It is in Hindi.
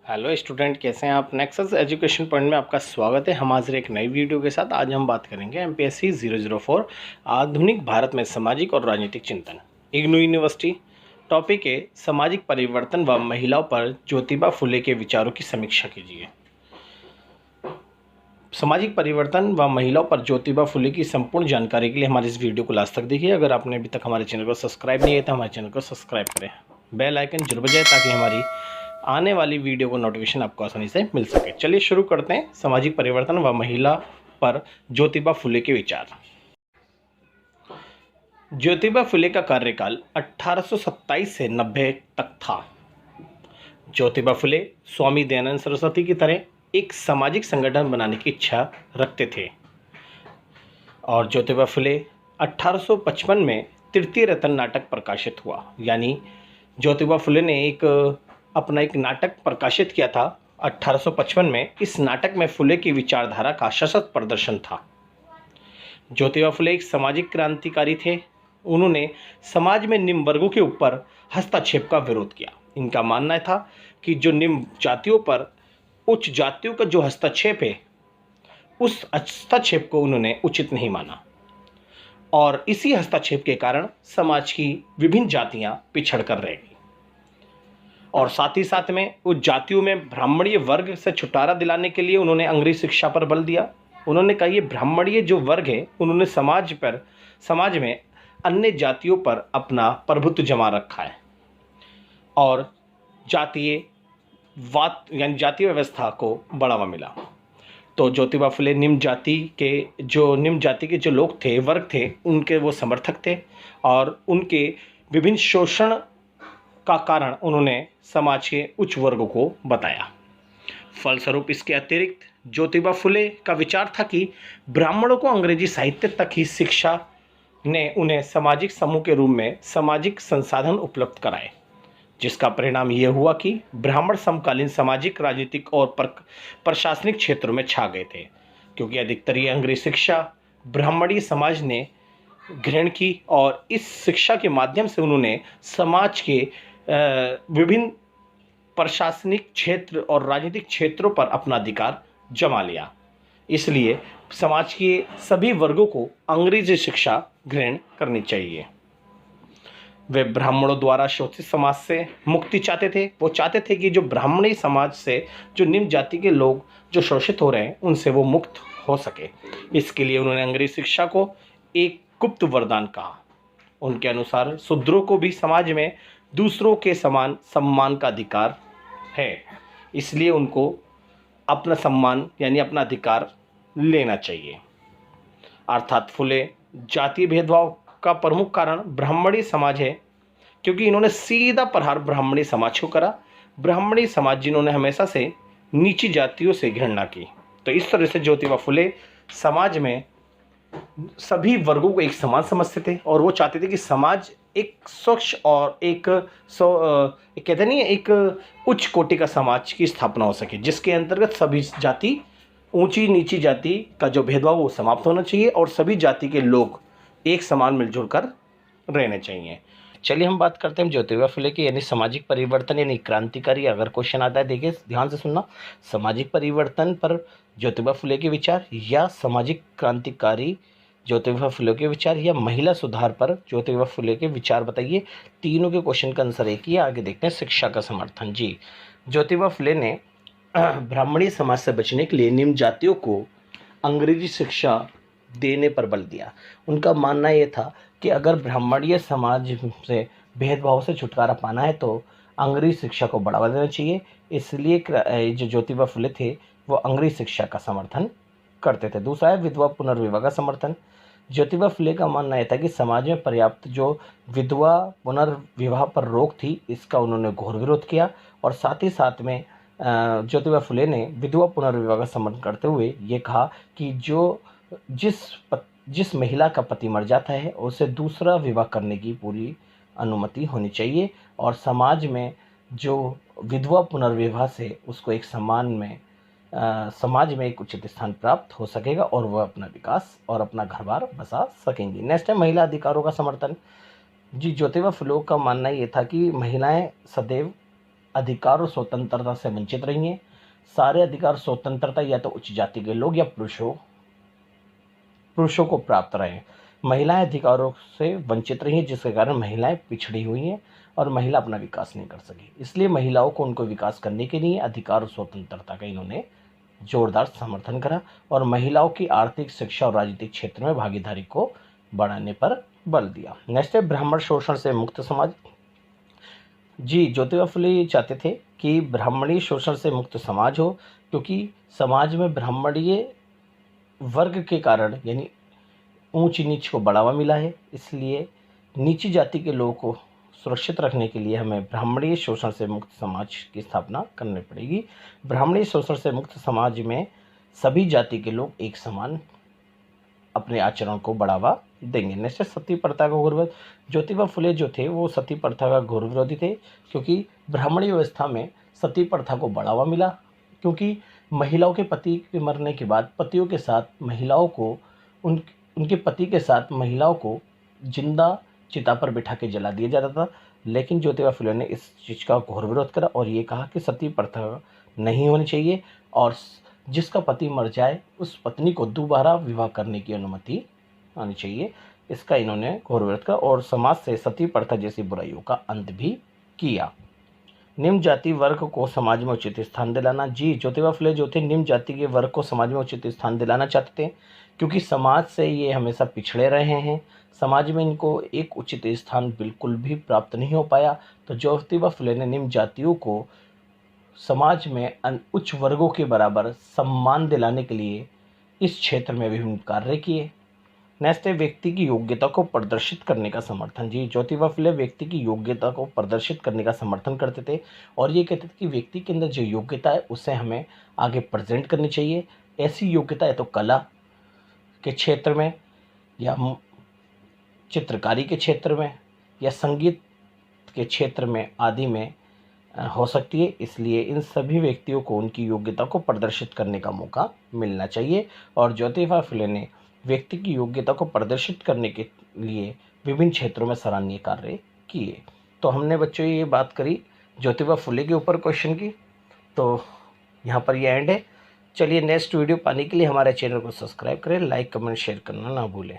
हेलो स्टूडेंट, कैसे हैं आप। नेक्सस एजुकेशन पॉइंट में आपका स्वागत है। हम हाजिर एक नई वीडियो के साथ। आज हम बात करेंगे एमपीएससी 004 आधुनिक भारत में सामाजिक और राजनीतिक चिंतन, इग्नू यूनिवर्सिटी। टॉपिक है सामाजिक परिवर्तन व महिलाओं पर ज्योतिबा फुले के विचारों की समीक्षा कीजिए। सामाजिक परिवर्तन व महिलाओं पर ज्योतिबा फुले की संपूर्ण जानकारी के लिए हमारे इस वीडियो को लास्ट तक देखिए। अगर आपने अभी तक हमारे चैनल को सब्सक्राइब नहीं किया तो हमारे चैनल को सब्सक्राइब करें, बेल आइकन जरूर बजाएं ताकि हमारी आने वाली वीडियो को नोटिफिकेशन आपको आसानी से मिल सके। चलिए शुरू करते हैं। सामाजिक परिवर्तन व महिला पर ज्योतिबा फुले के विचार। ज्योतिबा फुले का कार्यकाल 1827 से 90 तक था। ज्योतिबा फुले स्वामी दयानंद सरस्वती की तरह एक सामाजिक संगठन बनाने की इच्छा रखते थे और ज्योतिबा फुले 1855 में तृतीय रतन नाटक प्रकाशित हुआ। यानी ज्योतिबा फुले ने अपना एक नाटक प्रकाशित किया था 1855 में। इस नाटक में फुले की विचारधारा का सशक्त प्रदर्शन था। ज्योतिबा फुले एक सामाजिक क्रांतिकारी थे। उन्होंने समाज में निम्न वर्गों के ऊपर हस्तक्षेप का विरोध किया। इनका मानना था कि जो निम्न जातियों पर उच्च जातियों का जो हस्तक्षेप है, उस हस्तक्षेप को उन्होंने उचित नहीं माना और इसी हस्तक्षेप के कारण समाज की विभिन्न जातियां पिछड़ कर रह गई। और साथ ही साथ में उस जातियों में ब्राह्मणीय वर्ग से छुटकारा दिलाने के लिए उन्होंने अंग्रेजी शिक्षा पर बल दिया। उन्होंने कहा ये ब्राह्मणीय जो वर्ग है, उन्होंने समाज में अन्य जातियों पर अपना प्रभुत्व जमा रखा है और जातीय व्यवस्था को बढ़ावा मिला। तो ज्योतिबा फुले निम्न जाति के जो लोग थे, वर्ग थे, उनके वो समर्थक थे और उनके विभिन्न शोषण का कारण उन्होंने समाज के उच्च वर्गों को बताया। फलस्वरूप इसके अतिरिक्त ज्योतिबा फुले का विचार था कि ब्राह्मणों को अंग्रेजी साहित्य तक ही शिक्षा ने उन्हें सामाजिक समूह के रूप में सामाजिक संसाधन उपलब्ध कराए, जिसका परिणाम यह हुआ कि ब्राह्मण समकालीन सामाजिक, राजनीतिक और प्रशासनिक क्षेत्रों में छा गए थे, क्योंकि अधिकतर ये अंग्रेजी शिक्षा ब्राह्मणीय समाज ने ग्रहण की और इस शिक्षा के माध्यम से उन्होंने समाज के विभिन्न प्रशासनिक क्षेत्र और राजनीतिक क्षेत्रों पर अपना अधिकार जमा लिया। इसलिए समाज के सभी वर्गों को अंग्रेजी शिक्षा ग्रहण करनी चाहिए। वे ब्राह्मणों द्वारा शोषित समाज से मुक्ति चाहते थे। वो चाहते थे कि जो ब्राह्मणी समाज से जो निम्न जाति के लोग जो शोषित हो रहे हैं, उनसे वो मुक्त हो सके। इसके लिए उन्होंने अंग्रेजी शिक्षा को एक गुप्त वरदान कहा। उनके अनुसार शूद्रों को भी समाज में दूसरों के समान सम्मान का अधिकार है, इसलिए उनको अपना सम्मान यानी अपना अधिकार लेना चाहिए। अर्थात फुले जातीय भेदभाव का प्रमुख कारण ब्राह्मणी समाज है, क्योंकि इन्होंने सीधा प्रहार ब्राह्मणी समाज को करा। ब्राह्मणी समाज जिन्होंने हमेशा से नीची जातियों से घृणा की। तो इस तरह से ज्योतिबा फुले समाज में सभी वर्गों को एक समान समझते थे और वो चाहते थे कि समाज एक स्वच्छ और कहते नहीं, एक उच्च कोटि का समाज की स्थापना हो सके, जिसके अंतर्गत सभी जाति, ऊंची नीची जाति का जो भेदभाव वो समाप्त होना चाहिए और सभी जाति के लोग एक समान मिलजुल कर रहने चाहिए। चलिए हम बात करते हैं ज्योतिबा फुले की, यानी सामाजिक परिवर्तन यानी क्रांतिकारी। अगर क्वेश्चन आता है, देखिए ध्यान से सुनना, सामाजिक परिवर्तन पर ज्योतिबा फुले के विचार या सामाजिक क्रांतिकारी ज्योतिबा फुले के विचार या महिला सुधार पर ज्योतिबा फुले के विचार बताइए। तीनों के क्वेश्चन का आंसर एक ही है। आगे देखते हैं शिक्षा का समर्थन। जी, ज्योतिबा फुले ने ब्राह्मणी समाज से बचने के लिए निम्न जातियों को अंग्रेजी शिक्षा देने पर बल दिया। उनका मानना ये था कि अगर ब्राह्मणीय समाज से भेदभाव से छुटकारा पाना है तो अंग्रेजी शिक्षा को बढ़ावा देना चाहिए। इसलिए जो ज्योतिबा फुले थे वो अंग्रेजी शिक्षा का समर्थन करते थे। दूसरा है विधवा पुनर्विवाह का समर्थन। ज्योतिबा फुले का मानना यह था कि समाज में पर्याप्त जो विधवा पुनर्विवाह पर रोक थी, इसका उन्होंने घोर विरोध किया और साथ ही साथ में ज्योतिबा फुले ने विधवा पुनर्विवाह का समर्थन करते हुए ये कहा कि जिस महिला का पति मर जाता है उसे दूसरा विवाह करने की पूरी अनुमति होनी चाहिए और समाज में जो विधवा पुनर्विवाह से उसको एक समाज में एक उचित स्थान प्राप्त हो सकेगा और वह अपना विकास और अपना घर बार बसा सकेंगी। नेक्स्ट है महिला अधिकारों का समर्थन। जी, ज्योतिबा फुले का मानना ये था कि महिलाएं सदैव अधिकार और स्वतंत्रता से वंचित रही हैं। सारे अधिकार स्वतंत्रता या तो उच्च जाति के लोग या पुरुषों को प्राप्त रहे। महिलाएं अधिकारों से वंचित रही हैं, जिसके कारण महिलाएं पिछड़ी हुई हैं और महिला अपना विकास नहीं कर सकी। इसलिए महिलाओं को उनको विकास करने के लिए अधिकार और स्वतंत्रता का इन्होंने जोरदार समर्थन करा और महिलाओं की आर्थिक, शिक्षा और राजनीतिक क्षेत्र में भागीदारी को बढ़ाने पर बल दिया। नेक्स्ट है ब्राह्मण शोषण से मुक्त समाज। जी, ज्योतिबा फुले चाहते थे कि ब्राह्मणीय शोषण से मुक्त समाज हो, क्योंकि समाज में ब्राह्मणीय वर्ग के कारण यानी ऊंच नीच को बढ़ावा मिला है। इसलिए नीची जाति के लोगों को सुरक्षित रखने के लिए हमें ब्राह्मणीय शोषण से मुक्त समाज की स्थापना करनी पड़ेगी। ब्राह्मणीय शोषण से मुक्त समाज में सभी जाति के लोग एक समान अपने आचरण को बढ़ावा देंगे। नेक्स्ट सती प्रथा का घोर विरोध। ज्योतिबा फुले जो थे वो सती प्रथा का घोर विरोधी थे, क्योंकि ब्राह्मणीय व्यवस्था में सती प्रथा को बढ़ावा मिला, क्योंकि महिलाओं के पति के मरने के बाद पतियों के साथ महिलाओं को उनके पति के साथ महिलाओं को जिंदा चिता पर बिठा के जला दिया जाता था। लेकिन ज्योतिबा फुले ने इस चीज़ का घोर विरोध करा और ये कहा कि सती प्रथा नहीं होनी चाहिए और जिसका पति मर जाए उस पत्नी को दोबारा विवाह करने की अनुमति आनी चाहिए। इसका इन्होंने घोर विरोध करा और समाज से सती प्रथा जैसी बुराइयों का अंत भी किया। निम्न जाति वर्ग को समाज में उचित स्थान दिलाना। जी, ज्योतिबा फुले जो थे निम्न जाति के वर्ग को समाज में उचित स्थान दिलाना चाहते थे, क्योंकि समाज से ये हमेशा पिछड़े रहे हैं। समाज में इनको एक उचित स्थान बिल्कुल भी प्राप्त नहीं हो पाया। तो ज्योतिबा फुले ने निम्न जातियों को समाज में उच्च वर्गों के बराबर सम्मान दिलाने के लिए इस क्षेत्र में विभिन्न कार्य किए। नेक्स्ट है व्यक्ति की योग्यता को प्रदर्शित करने का समर्थन। जी, ज्योतिबा फुले व्यक्ति की योग्यता को प्रदर्शित करने का समर्थन करते थे और ये कहते थे कि व्यक्ति के अंदर जो योग्यता है उसे हमें आगे प्रेजेंट करनी चाहिए। ऐसी योग्यता है तो कला के क्षेत्र में या चित्रकारी के क्षेत्र में या संगीत के क्षेत्र में आदि में हो सकती है। इसलिए इन सभी व्यक्तियों को उनकी योग्यता को प्रदर्शित करने का मौका मिलना चाहिए और ज्योतिबा फुले ने व्यक्ति की योग्यता को प्रदर्शित करने के लिए विभिन्न क्षेत्रों में सराहनीय कार्य किए। तो हमने बच्चों ये बात करी ज्योतिबा फुले के ऊपर क्वेश्चन की, तो यहाँ पर ये एंड है। चलिए नेक्स्ट वीडियो पाने के लिए हमारे चैनल को सब्सक्राइब करें, लाइक कमेंट शेयर करना ना भूलें।